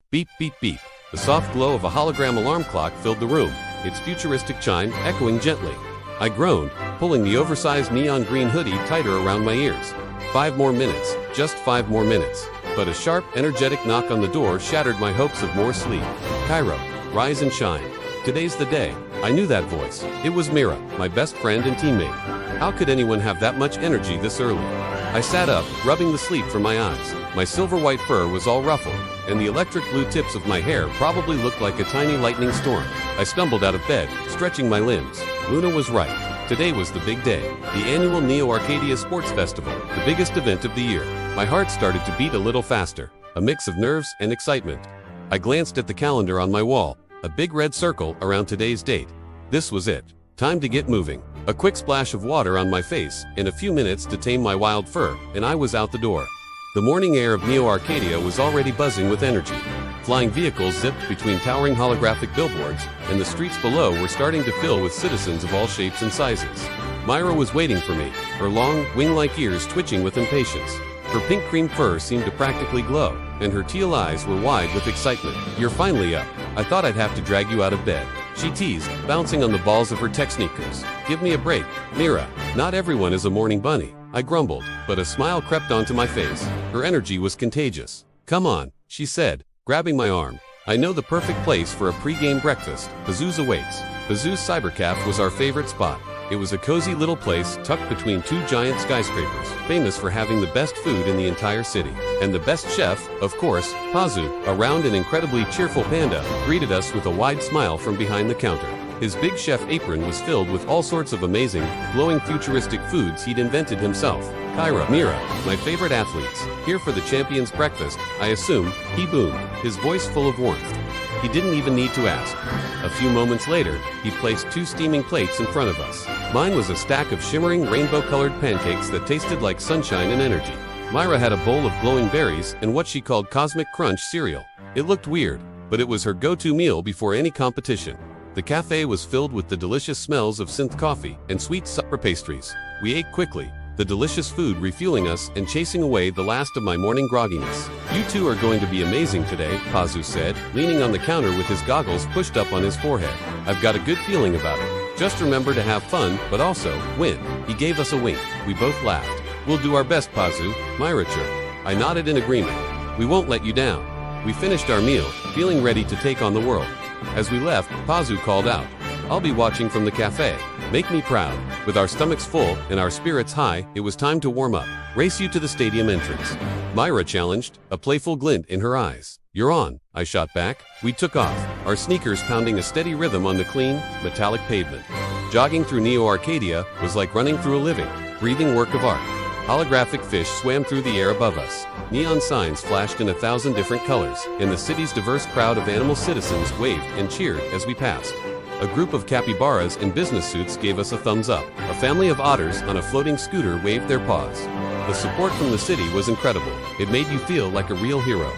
Beep, beep, beep. The soft glow of a hologram alarm clock filled the room, its futuristic chime echoing gently. I groaned, pulling the oversized neon green hoodie tighter around my ears. 5 more minutes, just 5 more minutes. But a sharp, energetic knock on the door shattered my hopes of more sleep. Kairo, rise and shine. Today's the day. I knew that voice. It was Mira, my best friend and teammate. How could anyone have that much energy this early? I sat up, rubbing the sleep from my eyes. My silver-white fur was all ruffled, and the electric blue tips of my hair probably looked like a tiny lightning storm. I stumbled out of bed, stretching my limbs. Luna was right. Today was the big day, the annual Neo Arcadia Sports Festival, the biggest event of the year. My heart started to beat a little faster, a mix of nerves and excitement. I glanced at the calendar on my wall, a big red circle around today's date. This was it. Time to get moving. A quick splash of water on my face, and a few minutes to tame my wild fur, and I was out the door. The morning air of Neo Arcadia was already buzzing with energy. Flying vehicles zipped between towering holographic billboards, and the streets below were starting to fill with citizens of all shapes and sizes. Mira was waiting for me, her long, wing-like ears twitching with impatience. Her pink cream fur seemed to practically glow, and her teal eyes were wide with excitement. "You're finally up. I thought I'd have to drag you out of bed," she teased, bouncing on the balls of her tech sneakers. "Give me a break, Mira. Not everyone is a morning bunny," I grumbled, but a smile crept onto my face. Her energy was contagious. "Come on," she said, grabbing my arm. "I know the perfect place for a pre-game breakfast. Bazoo's awaits." Bazoo's Cybercafe was our favorite spot. It was a cozy little place tucked between 2 giant skyscrapers, famous for having the best food in the entire city. And the best chef, of course, Pazu, a round and incredibly cheerful panda, greeted us with a wide smile from behind the counter. His big chef apron was filled with all sorts of amazing, glowing futuristic foods he'd invented himself. "Kairo, Mira, my favorite athletes, here for the champions' breakfast, I assume," he boomed, his voice full of warmth. He didn't even need to ask. A few moments later, he placed 2 steaming plates in front of us. Mine was a stack of shimmering rainbow-colored pancakes that tasted like sunshine and energy. Mira had a bowl of glowing berries and what she called Cosmic Crunch cereal. It looked weird, but it was her go-to meal before any competition. The cafe was filled with the delicious smells of synth coffee and sweet supper pastries. We ate quickly, the delicious food refueling us and chasing away the last of my morning grogginess. "You two are going to be amazing today," Pazu said, leaning on the counter with his goggles pushed up on his forehead. "I've got a good feeling about it. Just remember to have fun, but also win." He gave us a wink. We both laughed. "We'll do our best, Pazu," Mira chirped. I nodded in agreement. "We won't let you down." We finished our meal, feeling ready to take on the world. As we left, Pazu called out, "I'll be watching from the cafe. Make me proud." With our stomachs full and our spirits high, it was time to warm up. "Race you to the stadium entrance," Mira challenged, a playful glint in her eyes. "You're on," I shot back. We took off, our sneakers pounding a steady rhythm on the clean, metallic pavement. Jogging through Neo Arcadia was like running through a living, breathing work of art. Holographic fish swam through the air above us. Neon signs flashed in 1,000 different colors, and the city's diverse crowd of animal citizens waved and cheered as we passed. A group of capybaras in business suits gave us a thumbs up. A family of otters on a floating scooter waved their paws. The support from the city was incredible. It made you feel like a real hero.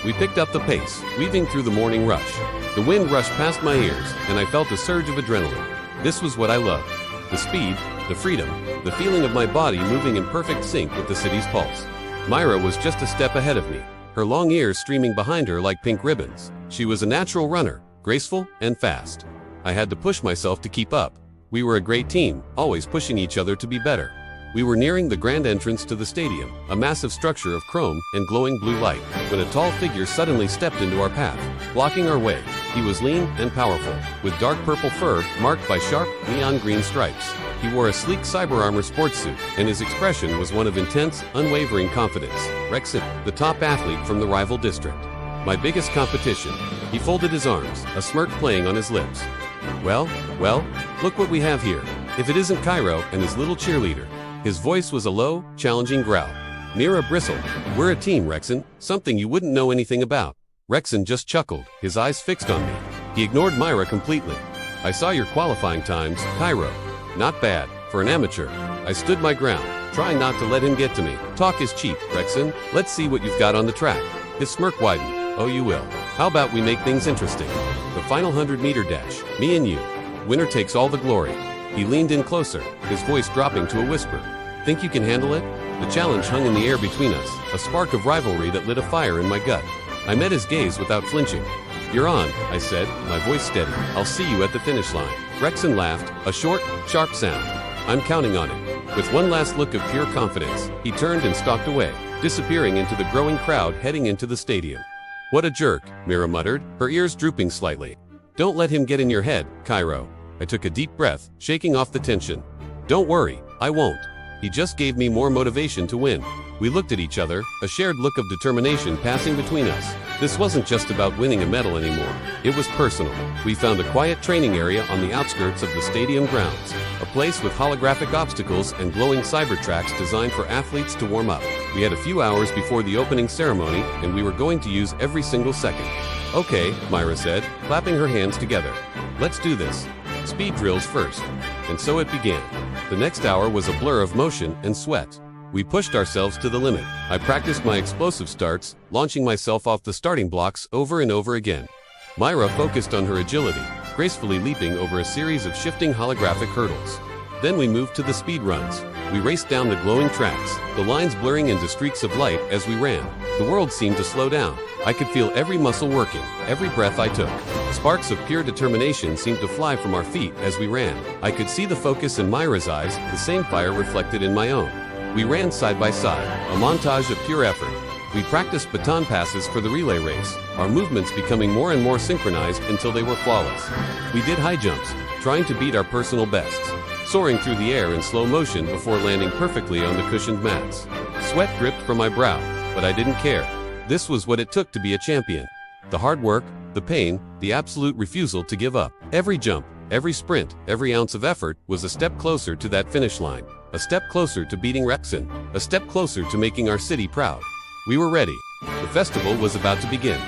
We picked up the pace, weaving through the morning rush. The wind rushed past my ears, and I felt a surge of adrenaline. This was what I loved. The speed, the freedom, the feeling of my body moving in perfect sync with the city's pulse. Mira was just a step ahead of me, her long ears streaming behind her like pink ribbons. She was a natural runner, graceful and fast. I had to push myself to keep up. We were a great team, always pushing each other to be better. We were nearing the grand entrance to the stadium, a massive structure of chrome and glowing blue light, when a tall figure suddenly stepped into our path, blocking our way. He was lean and powerful, with dark purple fur marked by sharp, neon green stripes. He wore a sleek cyber armor sports suit, and his expression was one of intense, unwavering confidence. Rexon, the top athlete from the rival district. My biggest competition. He folded his arms, a smirk playing on his lips. Well, look what we have here. If it isn't Kairo and his little cheerleader." His voice was a low, challenging growl. Mira bristled. "We're a team, Rexon, something you wouldn't know anything about." Rexon just chuckled, his eyes fixed on me. He ignored Mira completely. "I saw your qualifying times, Kairo. Not bad, for an amateur." I stood my ground, trying not to let him get to me. "Talk is cheap, Rexon. Let's see what you've got on the track." His smirk widened. "Oh, you will. How about we make things interesting? The final 100-meter dash, me and you. Winner takes all the glory." He leaned in closer, his voice dropping to a whisper. "Think you can handle it?" The challenge hung in the air between us, a spark of rivalry that lit a fire in my gut. I met his gaze without flinching. "You're on," I said, my voice steady. "I'll see you at the finish line." Rexon laughed, a short, sharp sound. "I'm counting on it." With one last look of pure confidence, he turned and stalked away, disappearing into the growing crowd heading into the stadium. "What a jerk," Mira muttered, her ears drooping slightly. "Don't let him get in your head, Kairo." I took a deep breath, shaking off the tension. "Don't worry, I won't. He just gave me more motivation to win." We looked at each other, a shared look of determination passing between us. This wasn't just about winning a medal anymore. It was personal. We found a quiet training area on the outskirts of the stadium grounds, a place with holographic obstacles and glowing cyber tracks designed for athletes to warm up. We had a few hours before the opening ceremony, and we were going to use every single second. "Okay," Mira said, clapping her hands together. "Let's do this. Speed drills first." And so it began. The next hour was a blur of motion and sweat. We pushed ourselves to the limit. I practiced my explosive starts, launching myself off the starting blocks over and over again. Mira focused on her agility, gracefully leaping over a series of shifting holographic hurdles. Then we moved to the speed runs. We raced down the glowing tracks, the lines blurring into streaks of light as we ran. The world seemed to slow down. I could feel every muscle working, every breath I took. Sparks of pure determination seemed to fly from our feet as we ran. I could see the focus in Mira's eyes, the same fire reflected in my own. We ran side by side, a montage of pure effort. We practiced baton passes for the relay race, our movements becoming more and more synchronized until they were flawless. We did high jumps, trying to beat our personal bests, soaring through the air in slow motion before landing perfectly on the cushioned mats. Sweat dripped from my brow, but I didn't care. This was what it took to be a champion. The hard work, the pain, the absolute refusal to give up. Every jump, every sprint, every ounce of effort was a step closer to that finish line. A step closer to beating Rexon. A step closer to making our city proud. We were ready. The festival was about to begin.